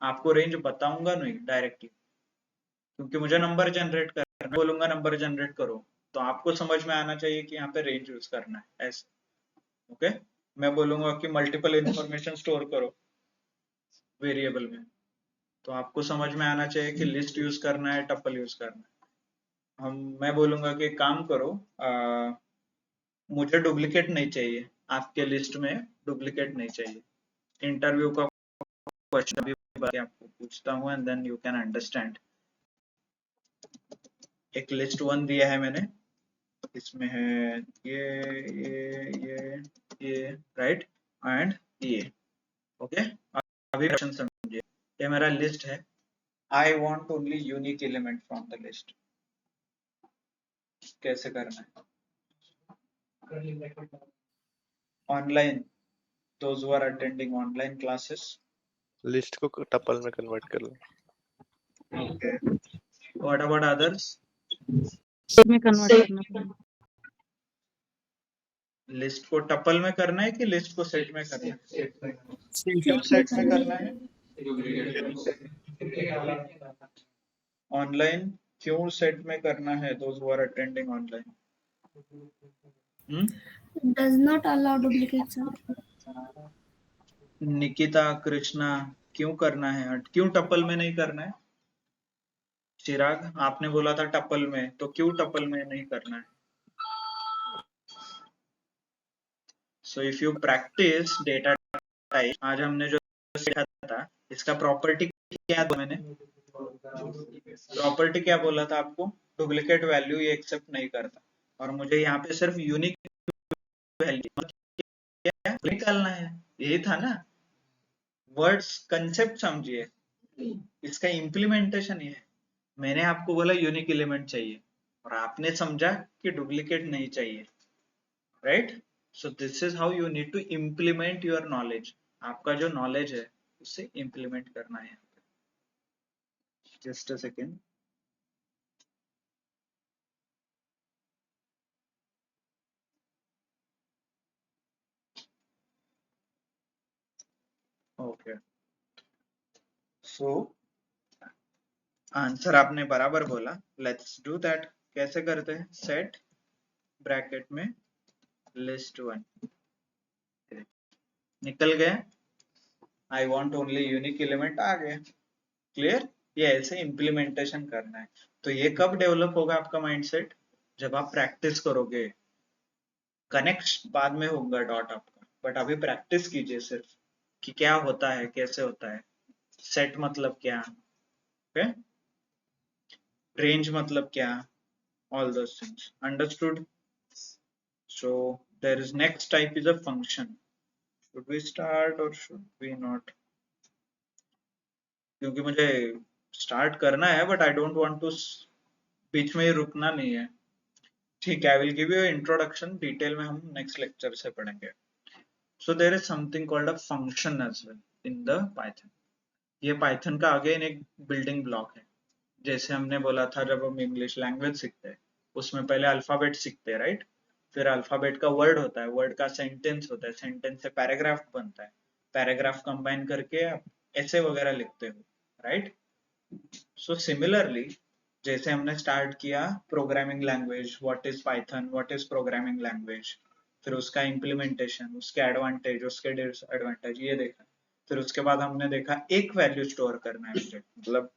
आपको रेंज बताऊंगा नहीं डायरेक्टली, क्योंकि मुझे नंबर जनरेट करना, बोलूंगा नंबर जनरेट करो, तो आपको समझ में आना चाहिए कि यहाँ पे रेंज यूज करना है ऐसे। ओके, मैं बोलूंगा कि मल्टीपल इंफॉर्मेशन स्टोर करो वेरिएबल में, तो आपको समझ में आना चाहिए कि लिस्ट यूज करना है, टपल यूज करना है। मैं बोलूंगा कि काम करो, मुझे डुप्लीकेट नहीं चाहिए, आपके लिस्ट में डुप्लीकेट नहीं चाहिए। इंटरव्यू का क्वेश्चन भी आपको पूछता हूँ and then you can understand. एक लिस्ट 1 दिया है मैंने, इसमें है ये राइट एंड ये। ओके, अभी क्वेश्चन समझिए, ये मेरा लिस्ट है। I want only unique element from the list. कैसे करना है? Online, those who are attending online classes, list को टपल में कन्वर्ट कर लो। ओके। What about others? में कन्वर्ट करना पड़ेगा। लिस्ट को टपल में करना है कि लिस्ट को सेट में करना है? सेट क्यों में सेट में करना करना है? ऑनलाइन क्यों सेट में करना है? Those who are attending online. Does not allow duplicate sir. Nikita, Krishna, क्यों करना है? क्यों टपल में नहीं करना है? चिराग, आपने बोला था टपल में, तो क्यों टपल में नहीं करना है? So if you practice data type, आज हमने जो सीखा था, इसका प्रॉपर्टी क्या था? मैंने प्रॉपर्टी क्या बोला था आपको? डुप्लीकेट वैल्यू ये एक्सेप्ट नहीं करता, और मुझे यहाँ पे सिर्फ यूनिक वैल्यू निकालना है, यही था ना। वर्ड्स कंसेप्ट समझिए, इसका इम्प्लीमेंटेशन ये है। मैंने आपको बोला यूनिक एलिमेंट चाहिए और आपने समझा कि डुप्लीकेट नहीं चाहिए, right? So this is how you need to implement your knowledge. आपका जो नॉलेज है उसे इम्प्लीमेंट करना है। Just a second. Okay, so answer आपने बराबर बोला, लेट्स डू दैट। कैसे करते हैं? सेट ब्रैकेट में लिस्ट 1 निकल गया, I want only unique element आ गया। क्लियर? ये ऐसे इम्प्लीमेंटेशन करना है। तो ये कब डेवलप होगा आपका माइंडसेट? जब आप प्रैक्टिस करोगे। कनेक्ट बाद में होगा डॉट आपका, बट अभी प्रैक्टिस कीजिए सिर्फ कि क्या होता है, कैसे होता है, सेट मतलब क्या, ओके, रेंज मतलब क्या, all those things understood. So there is next type is a function. Should we start or should we not? क्योंकि मुझे स्टार्ट करना है but I don't want to बीच में ही रुकना नहीं है। ठीक है, आई विल गिव यू इंट्रोडक्शन, डिटेल में हम नेक्स्ट लेक्चर से पढ़ेंगे। So there is something called a function as well in the Python. ये पाइथन का अगेन एक बिल्डिंग ब्लॉक है। जैसे हमने बोला था जब हम इंग्लिश लैंग्वेज सीखते हैं उसमें पहले अल्फाबेट सीखते हैं, राइट? फिर अल्फाबेट का वर्ड होता है, वर्ड का सेंटेंस होता है, सेंटेंस से पैराग्राफ बनता है, पैराग्राफ कंबाइन करके आप ऐसे वगैरह लिखते हो, राइट? सो सिमिलरली जैसे हमने स्टार्ट किया programming language, what is Python, what is programming language, फिर उसका इम्प्लीमेंटेशन, उसके एडवांटेज, उसके डिसएडवांटेज, ये देखा। फिर उसके बाद हमने देखा एक वैल्यू स्टोर करना है मुझे, मतलब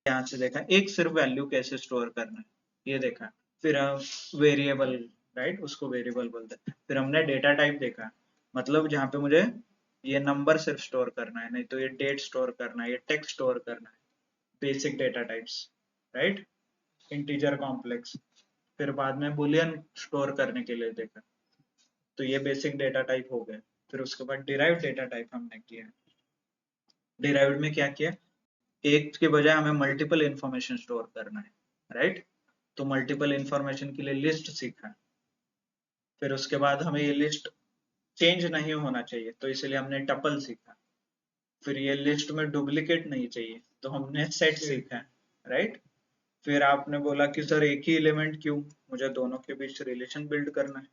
यहाँ से देखा एक सिर्फ वैल्यू कैसे स्टोर करना है, ये देखा। फिर वेरिएबल, राइट, उसको वेरिएबल बोलते हैं। फिर हमने डेटा टाइप देखा, मतलब जहाँ पे मुझे ये नंबर सिर्फ स्टोर करना है, नहीं तो ये डेट स्टोर करना है, ये टेक्स्ट स्टोर करना है, basic data types, right, integer, complex. फिर बाद में बुलियन स्टोर करने के लिए देखा, तो ये बेसिक डेटा टाइप हो गए। फिर उसके बाद डिराइव्ड डेटा टाइप हमने किया। डिराइव्ड में क्या किया, एक के बजाय हमें मल्टीपल इंफॉर्मेशन स्टोर करना है, राइट, तो मल्टीपल इंफॉर्मेशन के लिए लिस्ट सीखा। फिर उसके बाद हमें ये लिस्ट चेंज नहीं होना चाहिए, तो इसलिए हमने टपल सीखा। फिर ये लिस्ट में डुप्लीकेट नहीं चाहिए, तो हमने सेट सीखा, राइट। फिर आपने बोला कि सर एक ही एलिमेंट क्यों, मुझे दोनों के बीच रिलेशन बिल्ड करना है,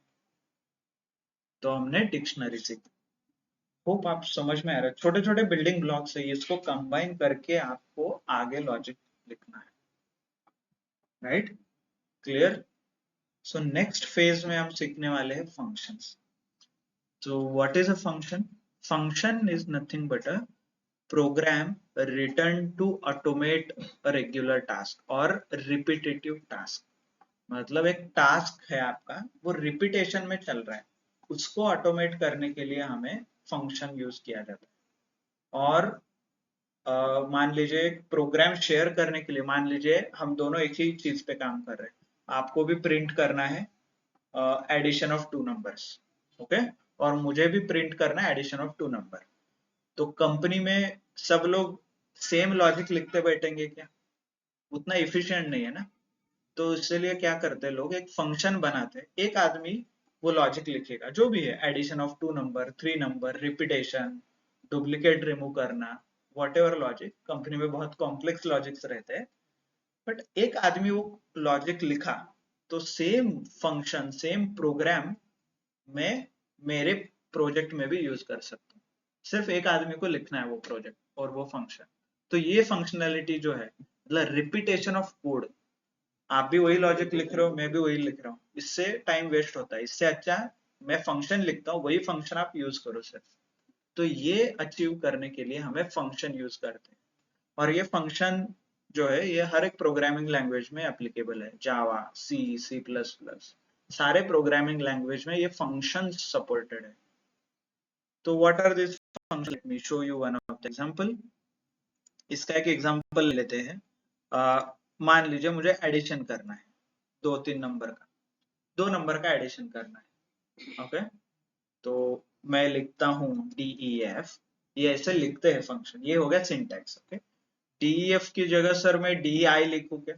तो हमने डिक्शनरी सीखी। होप आप समझ में आ रहा है, छोटे छोटे बिल्डिंग ब्लॉक्स है, इसको कंबाइन करके आपको आगे लॉजिक लिखना है, right, clear. So next phase में हम सीखने वाले हैं functions. So what is a function? Function is nothing but a program written to automate a regular task or repetitive task. मतलब एक टास्क है आपका, वो रिपीटेशन में चल रहा है, उसको ऑटोमेट करने के लिए हमें फंक्शन यूज किया जाता है। और मान लीजिए एक प्रोग्राम शेयर करने के लिए, मान लीजिए हम दोनों एक ही चीज पे काम कर रहे हैं, आपको भी प्रिंट करना है एडिशन ऑफ 2 नंबर्स, ओके, और मुझे भी प्रिंट करना है एडिशन ऑफ 2 नंबर। तो कंपनी में सब लोग सेम लॉजिक लिखते बैठेंगे क्या, उतना इफिशिएंट नहीं है ना। तो इसलिए क्या करते हैं लोग, एक फंक्शन बनाते हैं, एक आदमी वो लॉजिक लिखेगा जो भी है, addition of 2 number, 3 number, repetition, duplicate remove करना, व्हाटएवर लॉजिक। कंपनी में बहुत कॉम्प्लेक्स लॉजिक्स रहते हैं, बट एक आदमी वो लॉजिक लिखा, तो सेम फंक्शन, सेम प्रोग्राम मैं मेरे प्रोजेक्ट में भी यूज कर सकता हूँ। सिर्फ एक आदमी को लिखना है वो प्रोजेक्ट और वो फंक्शन। तो ये फंक्शनैलिटी जो है, मतलब रिपीटेशन ऑफ कोड, आप भी वही लॉजिक लिख रहे हो, मैं भी वही लिख रहा हूँ, इससे टाइम वेस्ट होता है। इससे अच्छा मैं फंक्शन लिखता हूँ, वही फंक्शन आप यूज करो सिर्फ। तो ये अचीव करने के लिए हमें फंक्शन यूज करते हैं, और ये फंक्शन जो है ये हर एक प्रोग्रामिंग लैंग्वेज में एप्लीकेबल है, Java, C, C plus plus, सारे प्रोग्रामिंग लैंग्वेज में ये फंक्शन सपोर्टेड है। तो what are this function, let me show you one of the example. इसका एक एग्जांपल लेते हैं। मान लीजिए मुझे एडिशन करना है 2-3 नंबर का, 2 नंबर का एडिशन करना है, ओके। तो मैं लिखता हूँ DEF, ये ऐसे लिखते हैं फंक्शन, ये हो गया सिंटैक्स, ओके। DEF की जगह सर मैं DI लिखूं क्या,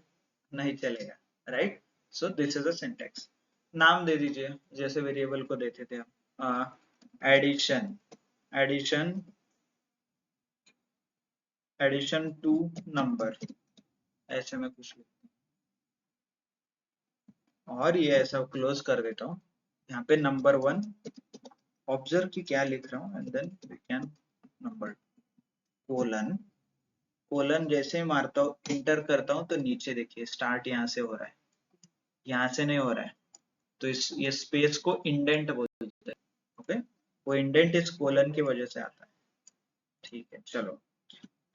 नहीं चलेगा, right. So this is a syntax. नाम दे दीजिए, जैसे वेरिएबल को देते थे हम, addition, addition, addition two number, ऐसे में कुछ लिखता हूँ, और ये ऐसा क्लोज कर देता हूँ। यहाँ पे नंबर 1, ऑब्जर्व की क्या लिख रहा हूँ, and then we can number, colon, colon जैसे ही मारता हूँ, इंटर करता हूँ, तो नीचे देखिए स्टार्ट यहाँ से हो रहा है, यहाँ से नहीं हो रहा है, तो ये स्पेस को इंडेंट बोलते हैं, ओके। वो इंडेंट इस कोलन की वजह से आता है, ठीक है। चलो,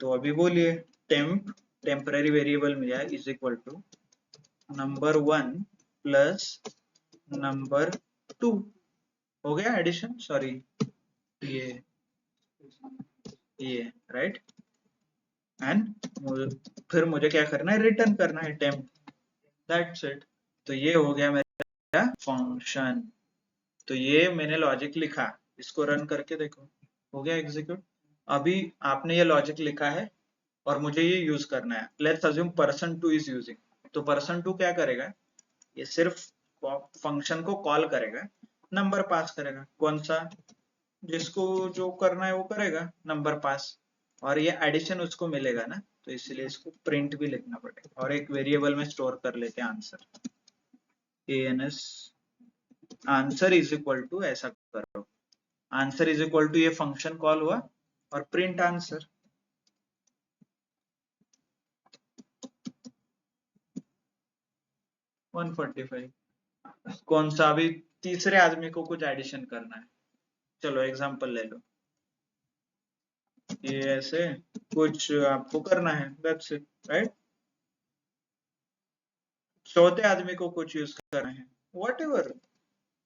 तो अभी बोलिए, टेम्प, टेम्पररी वेरिएबल में जाए, is equal to number 1 plus number 2, हो गया एडिशन, सॉरी ये राइट। एंड फिर मुझे क्या करना है, रिटर्न करना है टेम्प, दैट्स इट। तो ये हो गया मेरा फंक्शन। तो ये मैंने लॉजिक लिखा, इसको रन करके देखो, हो गया एग्जीक्यूट। अभी आपने ये लॉजिक लिखा है और मुझे ये यूज करना है। Let's assume person2 is using, तो person2 क्या करेगा, ये सिर्फ फंक्शन को कॉल करेगा, नंबर पास करेगा, कौन सा, जिसको जो करना है वो करेगा, नंबर पास, और ये एडिशन उसको मिलेगा ना, तो इसलिए इसको प्रिंट भी लिखना पड़ेगा, और एक वेरिएबल में स्टोर कर लेते हैं answer. ans answer is equal to ऐसा करो, आंसर इज इक्वल टू ये फंक्शन कॉल हुआ और प्रिंट आंसर। वन 145 कौन सा, अभी तीसरे आदमी को कुछ एडिशन करना है, चलो एग्जांपल ले लो, ये ऐसे कुछ आपको करना है, दैट्स इट, राइट। चौथे आदमी को कुछ यूज करना है, व्हाटएवर,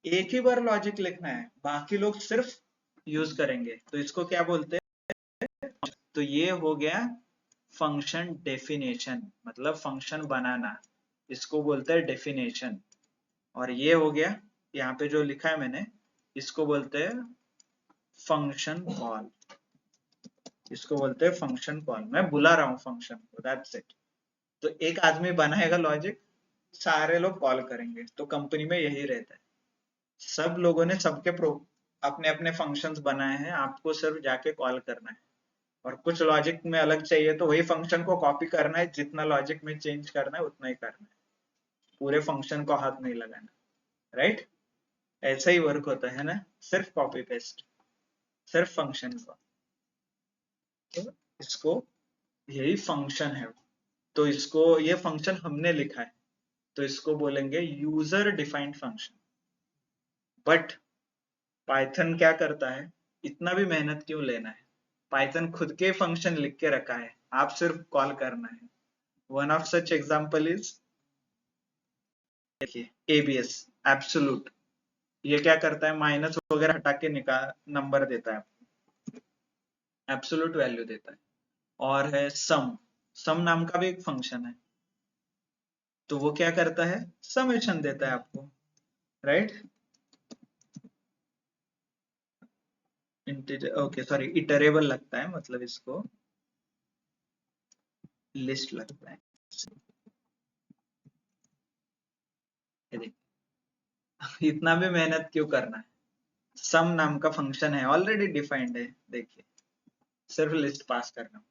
एक ही बार लॉजिक लिखना है, बाकी लोग सिर्फ यूज करेंगे, तो इसको क्या बोलते हैं? तो ये हो गया फंक्शन डेफिनेशन, मतलब फंक्शन बनाना, इसको बोलते हैं डेफिनेशन। और ये हो गया, यहाँ पे जो लिखा है मैंने, इसको बोलते हैं फंक्शन कॉल, इसको बोलते हैं फंक्शन कॉल, मैं बुला रहा हूँ फंक्शन को, दैट्स इट। तो एक आदमी बनाएगा लॉजिक, सारे लोग कॉल करेंगे, तो कंपनी में यही रहता है, सब लोगों ने सबके अपने अपने फंक्शंस बनाए हैं, आपको सिर्फ जाके कॉल करना है, और कुछ लॉजिक में अलग चाहिए तो वही फंक्शन को कॉपी करना है, जितना लॉजिक में चेंज करना है उतना ही करना है, पूरे फंक्शन को हाथ नहीं लगाना, राइट। ऐसा ही वर्क होता है ना, सिर्फ कॉपी पेस्ट, सिर्फ फंक्शन को, तो इसको यही फंक्शन है। तो इसको, ये फंक्शन हमने लिखा है, तो इसको बोलेंगे user defined function. But Python क्या करता है, इतना भी मेहनत क्यों लेना है, पाइथन खुद के फंक्शन लिख के रखा है, आप सिर्फ कॉल करना है। One of such example is, देखिए एबीएस एब्सोल्यूट, ये क्या करता है, माइनस वगैरह हटा के निकाल नंबर देता है, एब्सोल्यूट वैल्यू देता है। और है सम, सम नाम का भी एक फंक्शन है, तो वो क्या करता है, समेशन देता है आपको, राइट। ओके सॉरी, इटरेबल लगता है, मतलब इसको लिस्ट लगता है, इतना भी मेहनत क्यों करना है, सम नाम का फंक्शन है, ऑलरेडी डिफाइंड है, देखिए सिर्फ लिस्ट पास करना।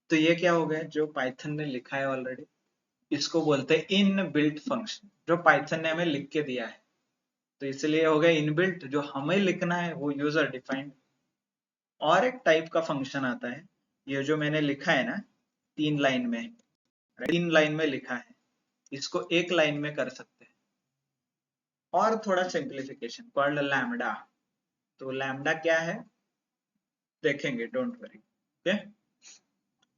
तो ये क्या हो गया, जो पाइथन ने लिखा है ऑलरेडी, इसको बोलते हैं इन बिल्ट फंक्शन, जो पाइथन ने हमें लिख के दिया है, तो इसलिए हो गया इनबिल्ट, जो हमें लिखना है वो यूजर डिफाइंड। और एक टाइप का फंक्शन आता है, ये जो मैंने लिखा है ना 3 लाइन में, 3 लाइन में लिखा है, इसको 1 लाइन में कर सकते हैं, और थोड़ा सिंप्लीफिकेशन कॉल्ड लैम्डा। तो लैम्डा क्या है देखेंगे, डोंट वरी, ओके।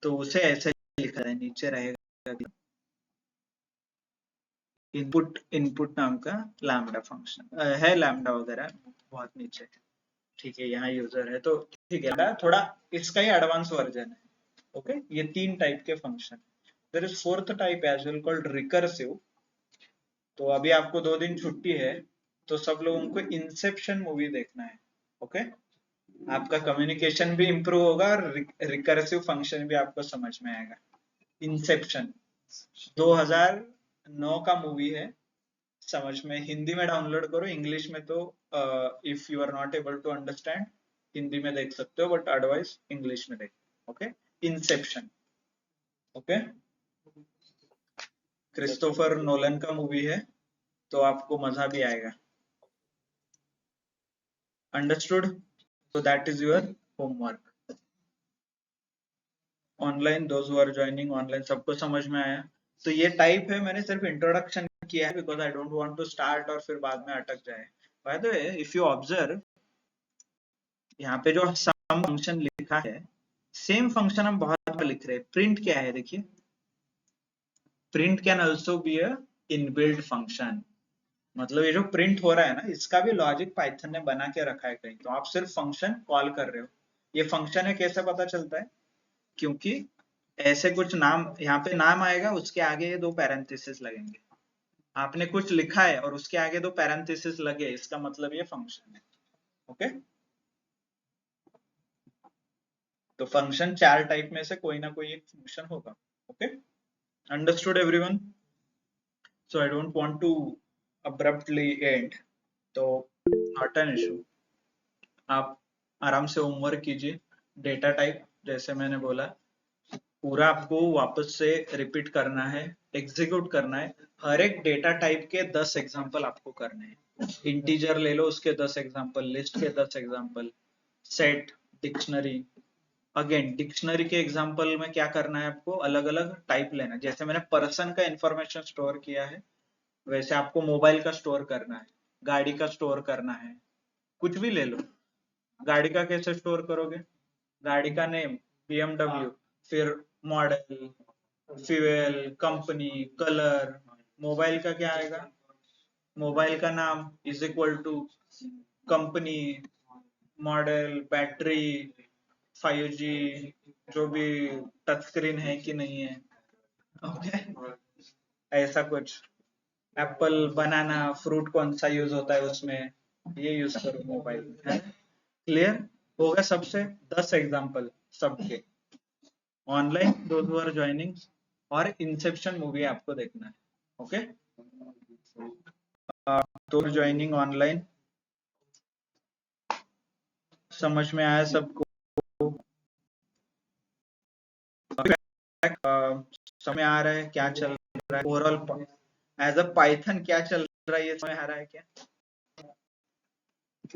तो उसे ऐसे लिखा है, नीचे रहेगा इनपुट, इनपुट नाम का लैम्डा फंक्शन है, लैम्डा वगैरह बहुत नीचे, ठीक है, यहाँ यूजर है, तो ठीक है, थोड़ा इसका ही एडवांस वर्जन है, ओके। ये 3 टाइप के function, there is 4th type as well called recursive. तो अभी आपको 2 दिन छुट्टी है, तो सब लोगों को इंसेप्शन मूवी देखना है, ओके। आपका कम्युनिकेशन भी इंप्रूव होगा और रिकर्सिव फंक्शन भी आपको समझ में आएगा। इंसेप्शन 2009 का मूवी है, समझ में, हिंदी में डाउनलोड करो, इंग्लिश में तो if you are not able to understand Hindi में देख सकते हो, बट अदरवाइज इंग्लिश में देख, okay. Inception, okay, Christopher Nolan का मूवी है, तो आपको मजा भी आएगा, understood. So that is your homework. Online, those who are joining online, सबको समझ में आया। तो ये टाइप है, मैंने सिर्फ इंट्रोडक्शन किया है, because I don't want to start और फिर बाद में अटक जाए। By the way, if you observe, यहाँ पे जो सम फंक्शन लिखा है, सेम फंक्शन हम बहुत बार लिख रहे हैं। प्रिंट क्या है, देखिए, print can also be a inbuilt function, मतलब ये जो प्रिंट हो रहा है ना, इसका भी लॉजिक पाइथन ने बना के रखा है कहीं, तो आप सिर्फ फंक्शन कॉल कर रहे हो। ये फंक्शन है, कैसे पता चलता है, क्योंकि ऐसे कुछ नाम, यहाँ पे नाम आएगा, उसके आगे ये 2 पैरेंथेसिस लगेंगे, आपने कुछ लिखा है और उसके आगे 2 पैरेंथेसिस लगे, इसका मतलब ये फंक्शन है, ओके। तो फंक्शन 4 टाइप में से कोई ना कोई एक फंक्शन होगा, okay. Understood everyone? So I don't want to abruptly end, तो नॉट एन इशू, आप आराम से होमवर्क कीजिए। डेटा टाइप जैसे मैंने बोला, पूरा आपको वापस से रिपीट करना है, एग्जीक्यूट करना है, हर एक डेटा टाइप के 10 एग्जांपल आपको करने हैं। इंटीजर ले लो, उसके 10 एग्जांपल, लिस्ट के 10 example, set, dictionary. Again dictionary के एग्जांपल में क्या करना है आपको, अलग अलग टाइप लेना है। जैसे मैंने पर्सन का इंफॉर्मेशन स्टोर किया है, वैसे आपको मोबाइल का स्टोर करना है, गाड़ी का स्टोर करना है, कुछ भी ले लो। गाड़ी का कैसे स्टोर करोगे, गाड़ी का नेम BMW, फिर model, fuel, company, colour. Mobile का क्या आएगा, मोबाइल का नाम is equal to company, model, battery, 5G, जो भी टच स्क्रीन है कि नहीं है, ओके ऐसा कुछ। एप्पल, बनाना, फ्रूट कौन सा यूज होता है उसमें, ये यूज करो मोबाइल में। क्लियर हो गया सबसे 10 एग्जांपल सबके। Online those who are joining, और इंसेप्शन मूवी आपको देखना है, ओके। तो ज्वाइनिंग ऑनलाइन, समझ में आया सबको? समझ में आ रहा है क्या चल रहा है ओवरऑल एज अ पाइथन, क्या चल रहा है ये समझ आ रहा है क्या?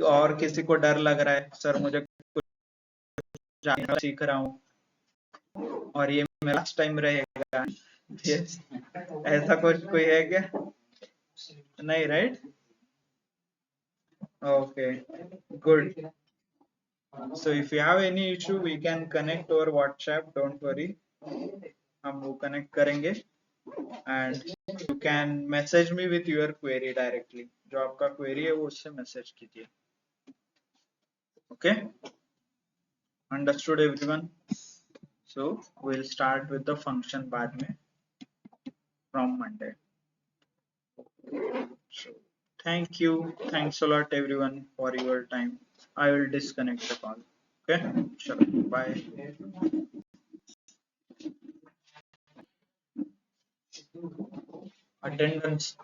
और किसी को डर लग रहा है, सर मुझे कुछ जानना सीख रहा हूँ और ये मेरा लास्ट टाइम रहेगा, yes. ऐसा कुछ कोई है क्या? नहीं, right? Okay, good. So if you have any issue, we can connect over WhatsApp. Don't worry, हम वो connect करेंगे, and you can message me with your query directly. जो आपका query है वो उससे message कीजिए. Okay, understood everyone? So we'll start with the function बाद में from Monday. So thank you, thanks a lot everyone for your time. I will disconnect the call. Okay, sure, bye. Attendance.